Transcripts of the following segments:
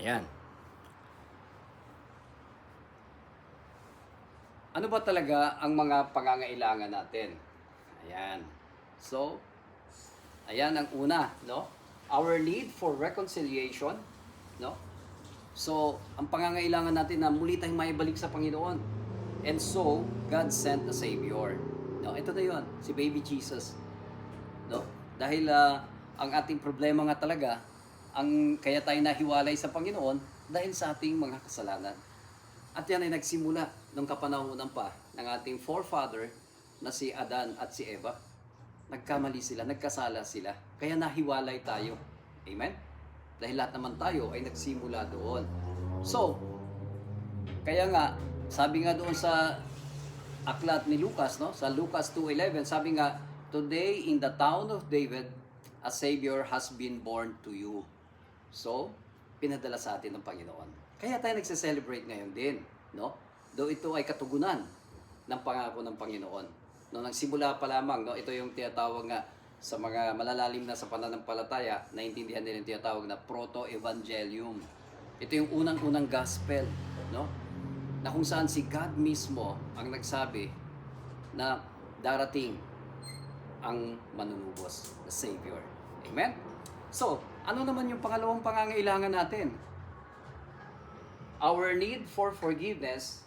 Ayan. Ano ba talaga ang mga pangangailangan natin? Ayan. So, ayan ang una, no? Our need for reconciliation, no? So, ang pangangailangan natin na muli tayong maibalik sa Panginoon. And so, God sent a Savior. No, ito na 'yon, si Baby Jesus. No? Dahil ang ating problema nga talaga, ang kaya tayo nahiwalay sa Panginoon dahil sa ating mga kasalanan. At yan ay nagsimula nung kapanahunan pa ng ating forefather na si Adan at si Eva. Nagkamali sila, nagkasala sila. Kaya nahiwalay tayo. Amen? Dahil lahat naman tayo ay nagsimula doon. So, kaya nga, sabi nga doon sa aklat ni Lucas, no? Sa Lucas 2:11, sabi nga, "Today in the town of David, a Savior has been born to you." So, pinadala sa atin ng Panginoon. Kaya tayo nagse-celebrate ngayon din, no? Though ito ay katugunan ng pangako ng Panginoon. No, nagsimula pa lamang, no? Ito yung tinatawag nga sa mga malalalim na sa pananampalataya, naintindihan din yung tinatawag na proto-evangelium. Ito yung unang-unang gospel, no? Na kung saan si God mismo ang nagsabi na darating ang manunubos, the Savior. Amen? So, ano naman yung pangalawang pangangailangan natin? Our need for forgiveness.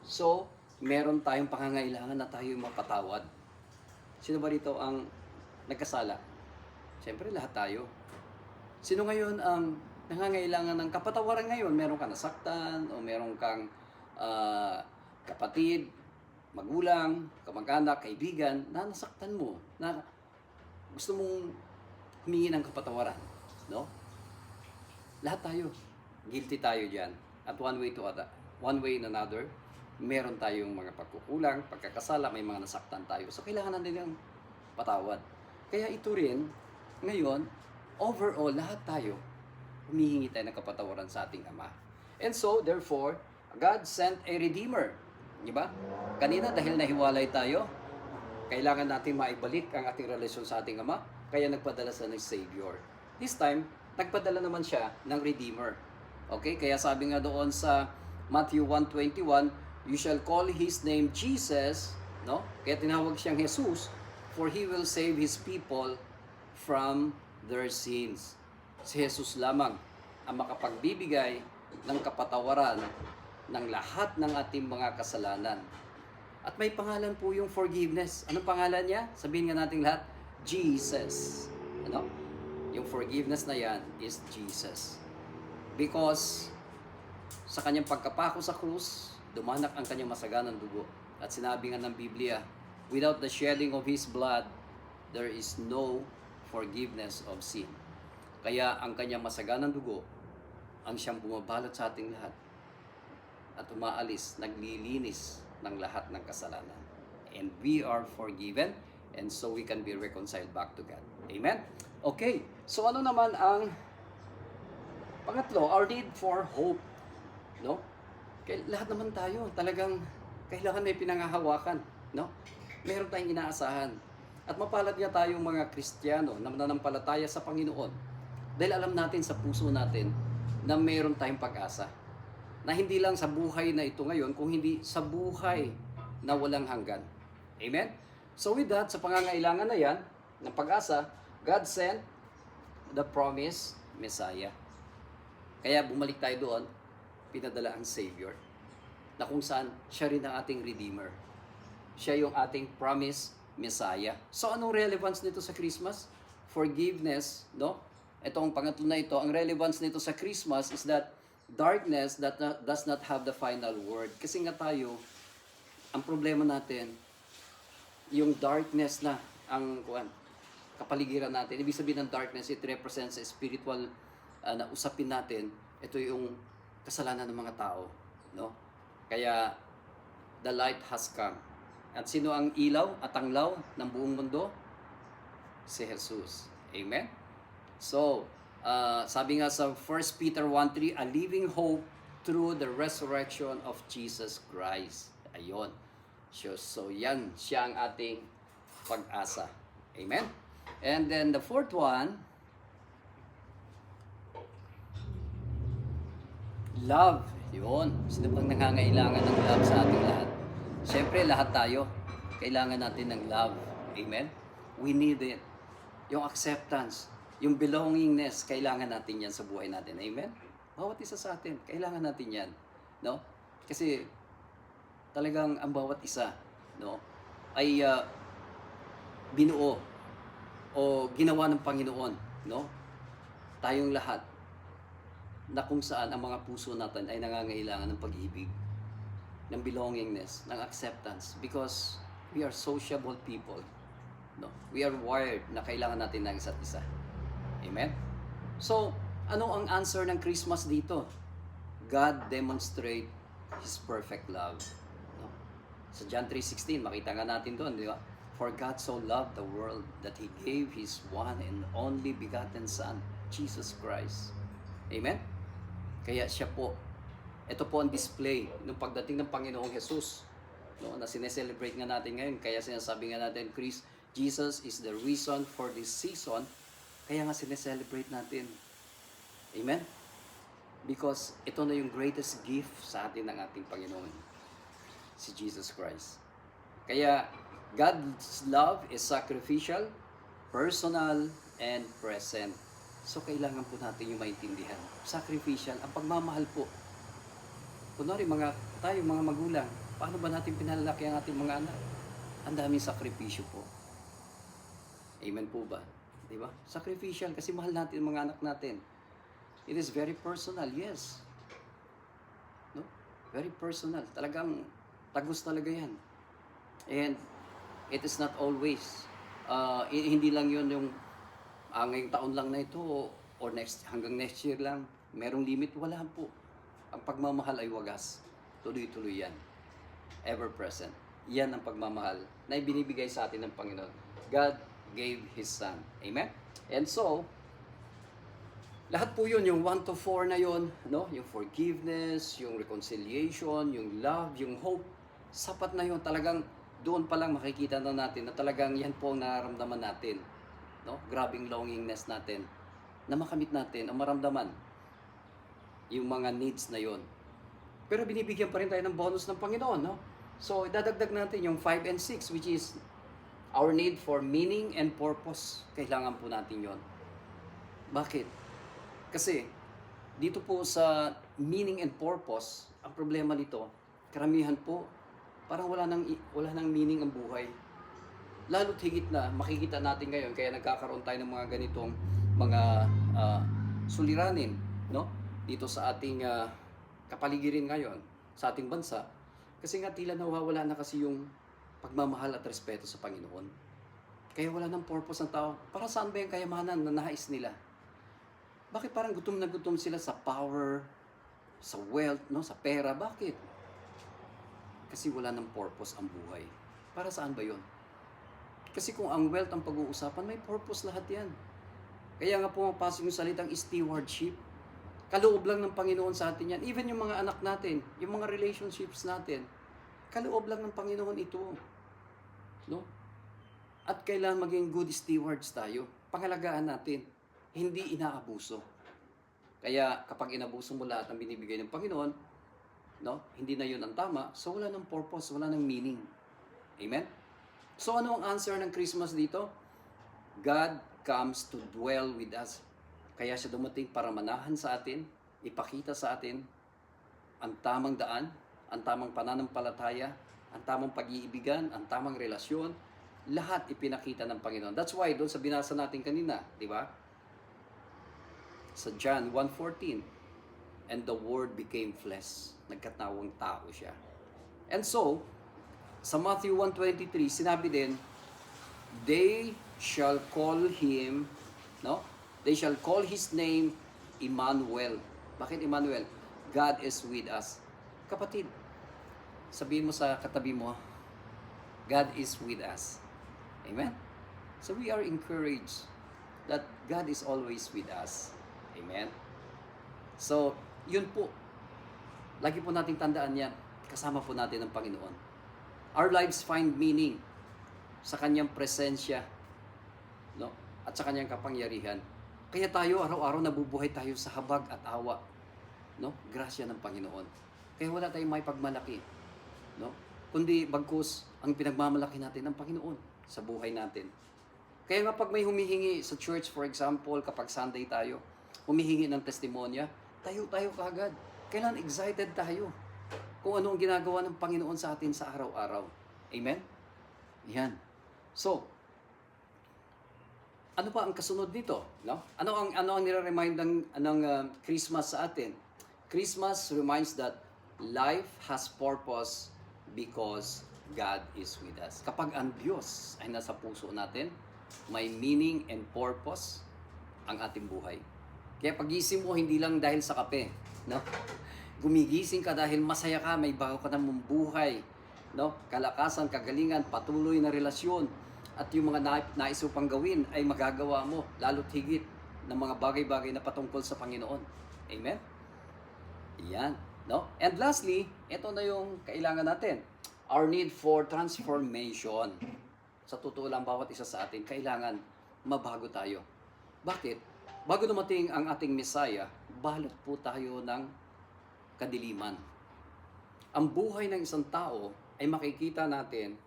So, meron tayong pangangailangan na tayo mapatawad. Sino ba dito ang nagkasala? Siyempre, lahat tayo. Sino ngayon ang nangangailangan ng kapatawaran ngayon? Meron kang nasaktan o meron kang kapatid, magulang, kamag-anak, kaibigan na nasaktan mo, na gusto mong humingi ng kapatawaran, no? Lahat tayo, guilty tayo diyan. At one way and another, meron tayong mga pagkukulang, pagkakasala, may mga nasaktan tayo. So kailangan natin ng patawad. Kaya ito rin, ngayon, overall, lahat tayo, humihingi tayo ng kapatawaran sa ating Ama. And so, therefore, God sent a Redeemer. Di ba? Kanina, dahil nahiwalay tayo, kailangan natin maibalik ang ating relasyon sa ating Ama, kaya nagpadala siya ng Savior. This time, nagpadala naman siya ng Redeemer. Okay? Kaya sabi nga doon sa Matthew 1:21, "You shall call His name Jesus," no? Kaya tinawag siyang Jesus, "for He will save His people from their sins." Si Jesus lamang ang makapagbibigay ng kapatawaran ng lahat ng ating mga kasalanan. At may pangalan po yung forgiveness. Anong pangalan niya? Sabihin nga natin lahat, Jesus. Ano? Yung forgiveness na yan is Jesus. Because sa kanyang pagkapako sa krus, dumanak ang kanyang masaganang dugo. At sinabi nga ng Biblia, without the shedding of His blood, there is no forgiveness of sin. Kaya ang kanyang masaganang dugo, ang siyang bumabalot sa ating lahat at umaalis, naglilinis ng lahat ng kasalanan. And we are forgiven, and so we can be reconciled back to God. Amen? Okay, so ano naman ang pangatlo? Our need for hope. No? Kaya lahat naman tayo, talagang kailangan may pinangahawakan. No? Meron tayong inaasahan. At mapalad nga tayong mga Kristiyano na mananampalataya sa Panginoon. Dahil alam natin sa puso natin na meron tayong pag-asa. Na hindi lang sa buhay na ito ngayon, kung hindi sa buhay na walang hanggan. Amen? So with that, sa pangangailangan na yan, ng pag-asa, God sent the promised Messiah. Kaya bumalik tayo doon, pinadala ang Savior, na kung saan siya rin ang ating Redeemer. Siya yung ating promised Messiah. So anong relevance nito sa Christmas? Forgiveness, no? Itong pangatlo na ito, ang relevance nito sa Christmas is that darkness does not have the final word. Kasi nga tayo, ang problema natin, yung darkness na ang kapaligiran natin. Ibig sabihin ng darkness, it represents a spiritual na usapin natin. Ito yung kasalanan ng mga tao, no? Kaya the light has come. At sino ang ilaw at tanglaw ng buong mundo? Si Jesus. Amen? So, sabi nga sa 1 Peter 1:3, a living hope through the resurrection of Jesus Christ. Ayon. So yan siya ang ating pag-asa. Amen? And then the fourth one, Love, yun. Sino bang nangangailangan ng love sa ating lahat? Siyempre, lahat tayo. Kailangan natin ng love. Amen? We need it. Yung acceptance, yung belongingness, kailangan natin yan sa buhay natin. Amen? Bawat isa sa atin, kailangan natin yan. No? Kasi talagang ang bawat isa, no, ay binuo o ginawa ng Panginoon, no? Tayong lahat na kung saan ang mga puso natin ay nangangailangan ng pag-ibig, ng belongingness, ng acceptance because we are sociable people. No? We are wired na kailangan natin ng isa't isa. Amen? So, ano ang answer ng Christmas dito? God demonstrate His perfect love. No? Sa John 3:16, makita nga natin doon, di ba? For God so loved the world that He gave His one and only begotten Son, Jesus Christ. Amen? Kaya siya po, ito po ang display ng pagdating ng Panginoong Jesus, no, na sineselebrate nga natin ngayon. Kaya sinasabi nga natin, Jesus is the reason for this season. Kaya nga sineselebrate natin. Amen? Because ito na yung greatest gift sa atin ng ating Panginoon, si Jesus Christ. Kaya God's love is sacrificial, personal, and present. So, kailangan po natin yung maintindihan. Sacrificial, ang pagmamahal po. Kunwari, tayo mga magulang, paano ba natin pinalalaki ang ating mga anak? Ang daming sakripisyo po. Amen po ba? Di ba? Sacrificial, kasi mahal natin ang mga anak natin. It is very personal, yes. No? Very personal. Talagang tagus talaga yan. And it is not always. Hindi lang yun yung ngayong taon lang na ito or hanggang next year lang. Merong limit? Wala po. Ang pagmamahal ay wagas. Tuloy-tuloy yan. Ever present. Yan ang pagmamahal na ibinibigay sa atin ng Panginoon. God gave His Son. Amen? And so, lahat po yun, yung 1 to 4 na yun, no? Yung forgiveness, yung reconciliation, yung love, yung hope, sapat na yun. Talagang doon pa lang makikita na natin na talagang yan po ang nararamdaman natin. No? Grabing longingness natin na makamit natin, ang maramdaman yung mga needs na yon. Pero binibigyan pa rin tayo ng bonus ng Panginoon, no? So, idadagdag natin yung 5 and 6, which is our need for meaning and purpose. Kailangan po natin yon. Bakit? Kasi, dito po sa meaning and purpose, ang problema nito, karamihan po, parang wala nang meaning ang buhay. Lalo't higit na, makikita natin ngayon, kaya nagkakaroon tayo ng mga ganitong mga suliranin, no? Dito sa ating kapaligiran ngayon, sa ating bansa, kasi nga tila nawawala na kasi yung pagmamahal at respeto sa Panginoon. Kaya wala nang purpose ng tao. Para saan ba yung kayamanan na nais nila? Bakit parang gutom na gutom sila sa power, sa wealth, no? Sa pera? Bakit? Kasi wala nang purpose ang buhay. Para saan ba yun? Kasi kung ang wealth ang pag-uusapan, may purpose lahat yan. Kaya nga pumapasok yung salitang stewardship. Kaloob lang ng Panginoon sa atin yan. Even yung mga anak natin, yung mga relationships natin, kaloob lang ng Panginoon ito. No? At kailangan maging good stewards tayo. Pangalagaan natin. Hindi inaabuso. Kaya kapag inabuso mo lahat ng binibigay ng Panginoon, no? Hindi na yun ang tama, so wala ng purpose, wala ng meaning. Amen? So ano ang answer ng Christmas dito? God comes to dwell with us. Kaya siya dumating para manahan sa atin, ipakita sa atin ang tamang daan, ang tamang pananampalataya, ang tamang pag-iibigan, ang tamang relasyon, lahat ipinakita ng Panginoon. That's why doon sa binasa natin kanina, di ba? Sa John 1:14, and the Word became flesh. Nagkatawang tao siya. And so, sa Matthew 1:23, sinabi din, they shall call him, no? They shall call his name Emmanuel. Bakit Emmanuel? God is with us. Kapatid, sabihin mo sa katabi mo, God is with us. Amen? So we are encouraged that God is always with us. Amen? So, yun po. Lagi po nating tandaan yan. Kasama po natin ang Panginoon. Our lives find meaning sa Kanyang presensya, no? At sa Kanyang kapangyarihan. Kaya tayo, araw-araw nabubuhay tayo sa habag at awa. no? Grasya ng Panginoon. Kaya wala tayong may pagmalaki, no? Kundi bagkus ang pinagmamalaki natin ng Panginoon sa buhay natin. Kaya nga pag may humihingi sa church, for example, kapag Sunday tayo, humihingi ng testimonya, tayo kagad. Kailan excited tayo kung ano ang ginagawa ng Panginoon sa atin sa araw-araw. Amen? Yan. So, ano pa ang kasunod nito, no? Ano ang nire-remind ng Christmas sa atin? Christmas reminds that life has purpose because God is with us. Kapag ang Diyos ay nasa puso natin, may meaning and purpose ang ating buhay. Kaya pagising mo hindi lang dahil sa kape, no? Gumigising ka dahil masaya ka, may bago ka ng buhay, no? Kalakasan, kagalingan, patuloy na relasyon, at yung mga nais mo pang gawin ay magagawa mo lalo't higit ng mga bagay-bagay na patungkol sa Panginoon. Amen? Yan, no? And lastly, ito na yung kailangan natin. Our need for transformation. Sa totoo lang, bawat isa sa atin, kailangan mabago tayo. Bakit? Bago dumating ang ating Messiah, balot po tayo ng kadiliman. Ang buhay ng isang tao ay makikita natin,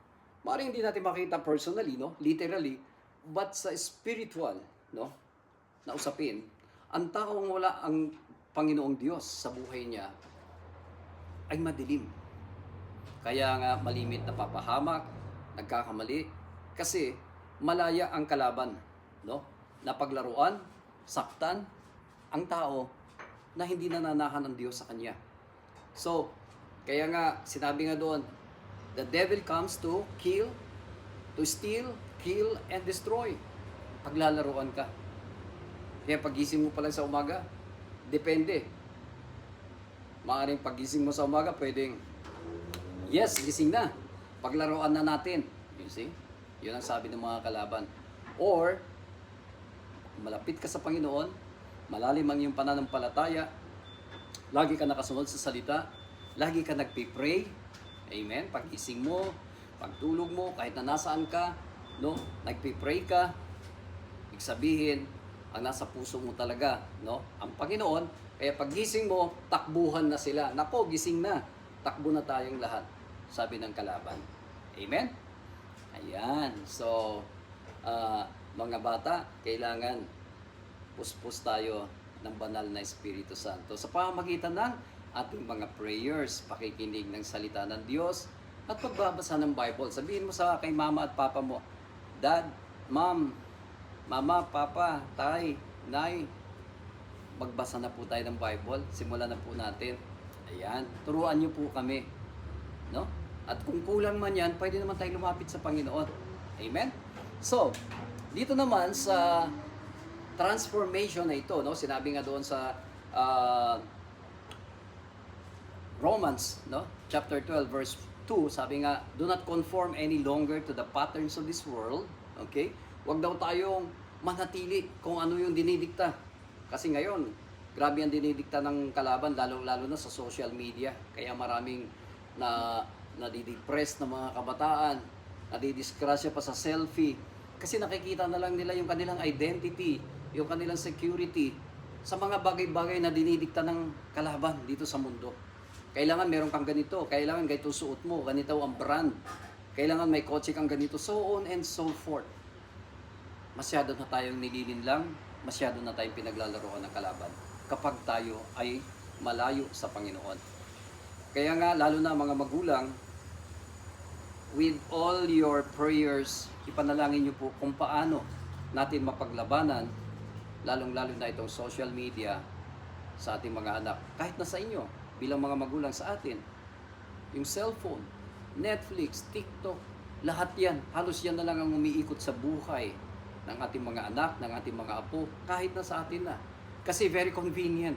maaaring hindi natin makita personally, no? Literally, but sa spiritual, no? Na usapin, ang taong wala ang Panginoong Diyos sa buhay niya ay madilim. Kaya nga malimit na papahamak, nagkakamali, kasi malaya ang kalaban, no? Napaglaruan, saktan ang tao na hindi nananahan ng Diyos sa kanya. So, kaya nga sinabi nga doon, the devil comes to kill, to steal, kill, and destroy. Paglalaruan ka. Kaya pagising mo pa lang sa umaga, depende. Maaaring pagising mo sa umaga, pwedeng, yes, gising na. Paglaruan na natin. You see? Yun ang sabi ng mga kalaban. Or, malapit ka sa Panginoon, malalim ang iyong pananampalataya, lagi ka nakasunod sa salita, lagi ka nagpipray, amen, pagising mo, pagtulog mo, kahit na nasaan ka, no, nagpipray ka, ibig sabihin, ang nasa puso mo talaga, no, ang Panginoon, kaya pagising mo, takbuhan na sila, nako, gising na, takbo na tayong lahat, sabi ng kalaban, amen? Ayan, so, mga bata, kailangan puspos tayo ng banal na Espiritu Santo sa pamamagitan ng ating mga prayers, pakikinig ng salita ng Diyos, at pagbabasa ng Bible. Sabihin mo sa kay mama at papa mo, Dad, Mom, Mama, Papa, Tay, Nay, magbasa na po tayo ng Bible. Simulan na po natin. Ayan, turuan niyo po kami. No? At kung kulang man yan, pwede naman tayo lumapit sa Panginoon. Amen? So, dito naman sa transformation na ito, no? Sinabi nga doon sa Romans, no? Chapter 12, verse 2, sabi nga, do not conform any longer to the patterns of this world. Okay? Huwag daw tayong manatili kung ano yung dinidikta. Kasi ngayon, grabe ang dinidikta ng kalaban, lalo na sa social media. Kaya maraming nadidepress na mga kabataan, nadidisgrasya pa sa selfie. Kasi nakikita na lang nila yung kanilang identity, yung kanilang security sa mga bagay-bagay na dinidikta ng kalaban dito sa mundo. Kailangan meron kang ganito, kailangan ganito suot mo, ganito ang brand, kailangan may kotse kang ganito, so on and so forth. Masyado na tayong nililinlang, masyado na tayong pinaglalaroan ng kalaban kapag tayo ay malayo sa Panginoon. Kaya nga, lalo na mga magulang, with all your prayers, ipanalangin niyo po kung paano natin mapaglabanan, lalong-lalo na itong social media sa ating mga anak. Kahit na sa inyo, bilang mga magulang sa atin, yung cellphone, Netflix, TikTok, lahat yan, halos yan na lang ang umiikot sa buhay ng ating mga anak, ng ating mga apo, kahit na sa atin na. Kasi very convenient.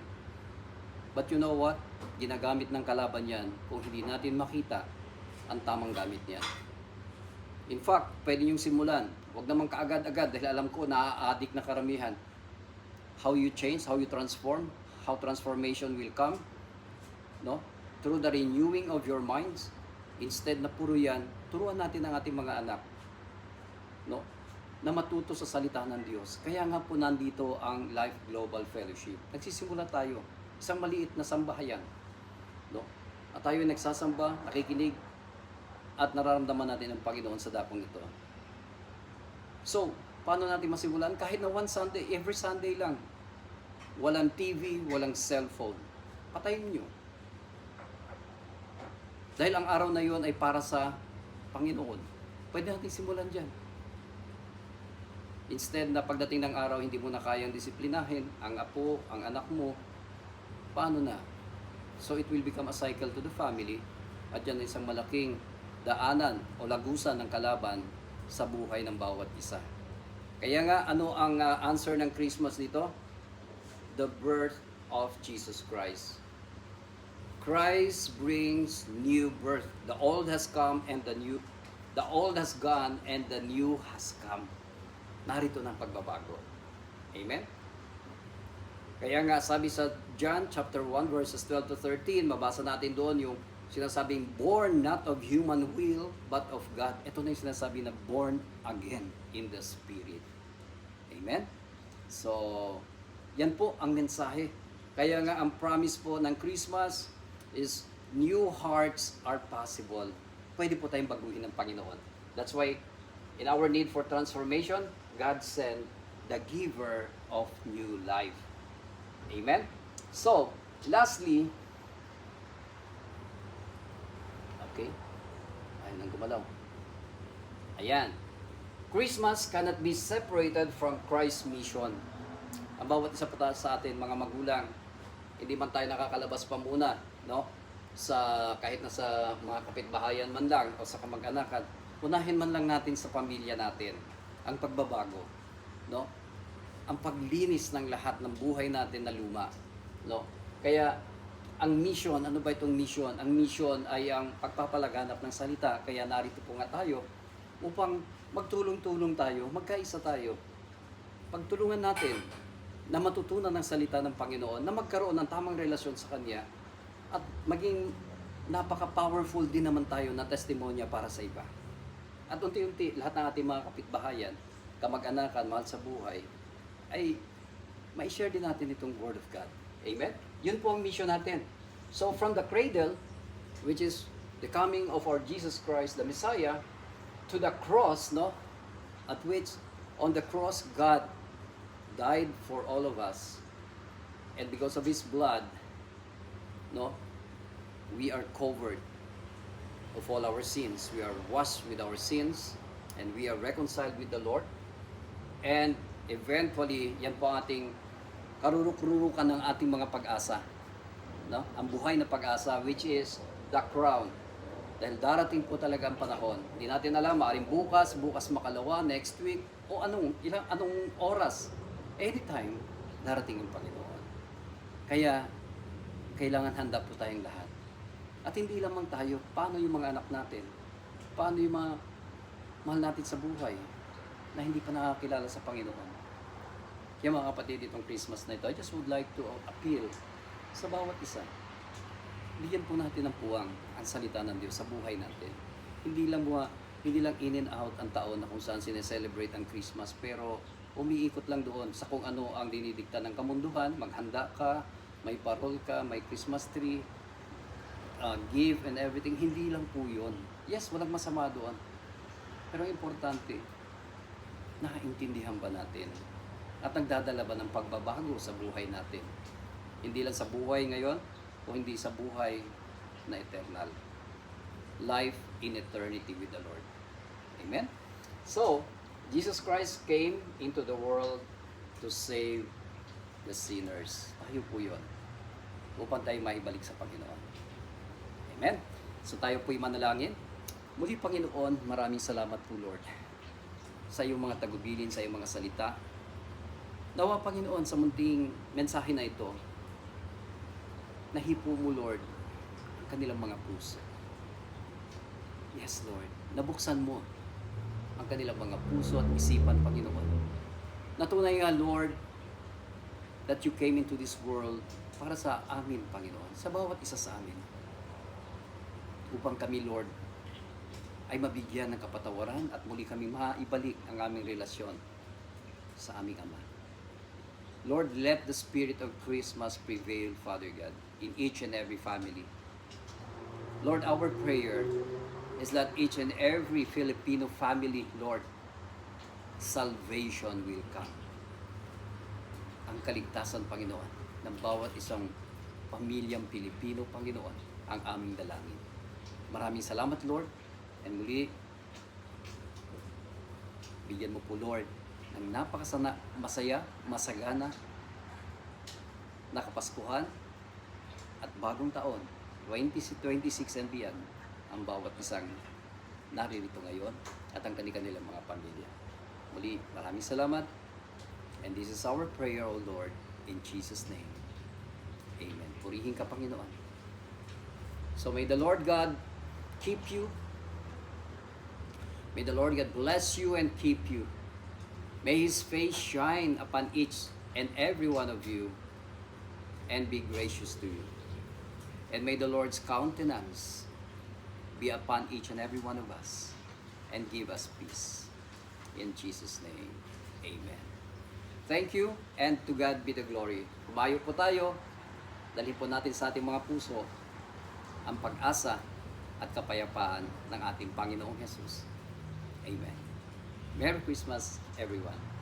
But you know what? Ginagamit ng kalaban yan kung hindi natin makita ang tamang gamit niyan. In fact, pwede niyong simulan. Huwag naman kaagad-agad dahil alam ko na-addict na karamihan. How you change, how you transform, how transformation will come, no? Through the renewing of your minds. Instead na puro yan, turuan natin ang ating mga anak, no? Na matuto sa salita ng Diyos. Kaya nga po nandito ang Life Global Fellowship. Nagsisimula tayo isang maliit na sambahayan. No? At tayo ay nagsasamba, nakikinig, at nararamdaman natin ang Panginoon sa dakong ito. So, paano natin masimulan? Kahit na one Sunday, every Sunday lang. Walang TV, walang cellphone. Patayin nyo. Dahil ang araw na yon ay para sa Panginoon. Pwede natin simulan dyan. Instead na pagdating ng araw, hindi mo na kayang disiplinahin ang apo, ang anak mo, paano na? So it will become a cycle to the family at yan ay isang malaking daanan o lagusan ng kalaban sa buhay ng bawat isa. Kaya nga, ano ang answer ng Christmas dito? The birth of Jesus Christ. Christ brings new birth. The old has come and the old has gone and the new has come. Narito ng pagbabago. Amen? Kaya nga sabi sa John chapter 1 verses 12 to 13, mabasa natin doon yung sinasabing born not of human will but of God. Ito na yung sinasabi na born again in the Spirit. Amen? So, yan po ang mensahe. Kaya nga ang promise po ng Christmas is new hearts are possible. Pwede po tayong baguhin ng Panginoon. That's why in our need for transformation, God sent the giver of new life. Amen? So, lastly, okay, ayun ang gumalaw. Ayan. Christmas cannot be separated from Christ's mission. Ang bawat isa po sa atin, mga magulang, hindi man tayo nakakalabas pa muna, no? Sa kahit na sa mga kapitbahayan man lang o sa kamag-anakan, unahin man lang natin sa pamilya natin ang pagbabago, no? Ang paglinis ng lahat ng buhay natin na luma, no? Kaya ang mission, ano ba itong mission? Ang mission ay ang pagpapalaganap ng salita. Kaya narito po nga tayo upang magtulong-tulong tayo, magkaisa tayo. Pagtulungan natin na matutunan ng salita ng Panginoon, na magkaroon ng tamang relasyon sa Kanya, at maging napaka-powerful din naman tayo na testimonya para sa iba. At unti-unti, lahat ng ating mga kapitbahayan, kamag-anakan, mahal sa buhay, ay mai-share din natin itong Word of God. Amen? Yun po ang mission natin. So from the cradle, which is the coming of our Jesus Christ, the Messiah, to the cross, no? At which, on the cross, God died for all of us. And because of His blood, no, we are covered of all our sins. We are washed with our sins, and we are reconciled with the Lord. And eventually, yan po ang ating karuruk-rurukan ng ating mga pag-asa. No? Ang buhay na pag-asa, which is the crown. Dahil darating po talaga ang panahon. Hindi natin alam, maaaring bukas makalawa, next week, o anong oras. Anytime, darating ang Panginoon. Kaya, kailangan handa po tayong lahat. At hindi lamang tayo, paano yung mga anak natin? Paano yung mga mahal natin sa buhay na hindi pa nakakilala sa Panginoon? Kaya mga kapatid, itong Christmas na ito, I just would like to appeal sa bawat isa. Bigyan po natin ng puwang ang salita ng Diyos sa buhay natin. Hindi lang in and out ang taon na kung saan sineselebrate ang Christmas, pero umiikot lang doon sa kung ano ang dinidikta ng kamunduhan. Maghanda ka, may parol ka, may Christmas tree, give and everything. Hindi lang po yun. Yes, walang masama doon. Pero importante, nakaintindihan ba natin? At nagdadala ba ng pagbabago sa buhay natin? Hindi lang sa buhay ngayon, o hindi sa buhay na eternal. Life in eternity with the Lord. Amen? So, Jesus Christ came into the world to save the sinners. Tayo po yun. Upang tayo maibalik sa Panginoon. Amen? So tayo po'y manalangin. Muli Panginoon, maraming salamat po Lord sa iyong mga tagubilin, sa iyong mga salita. Nawa Panginoon, sa munting mensahe na ito, nahipo mo Lord ang kanilang mga puso. Yes Lord, nabuksan mo ang kanilang mga puso at isipan, Panginoon. Natunay nga, Lord, that you came into this world para sa amin, Panginoon, sa bawat isa sa amin. Upang kami, Lord, ay mabigyan ng kapatawaran at muli kami maibalik ang aming relasyon sa aming Ama. Lord, let the spirit of Christmas prevail, Father God, in each and every family. Lord, our prayer is that each and every Filipino family, Lord, salvation will come. Ang kaligtasan, Panginoon, ng bawat isang pamilyang Pilipino, Panginoon, ang aming dalangin. Maraming salamat, Lord. And muli, bigyan mo po, Lord, ng masaya, masagana, na Kapaskuhan at bagong taon, 2026 and beyond, ang bawat isang naririto ngayon at ang kanilang mga pamilya. Muli, maraming salamat. And this is our prayer, O Lord, in Jesus' name. Amen. Purihin ka, Panginoon. So may the Lord God keep you. May the Lord God bless you and keep you. May His face shine upon each and every one of you and be gracious to you. And may the Lord's countenance be upon each and every one of us and give us peace. In Jesus' name, amen. Thank you, and to God be the glory. Kumayo po tayo, dalhin po natin sa ating mga puso ang pag-asa at kapayapaan ng ating Panginoong Jesus. Amen. Merry Christmas, everyone.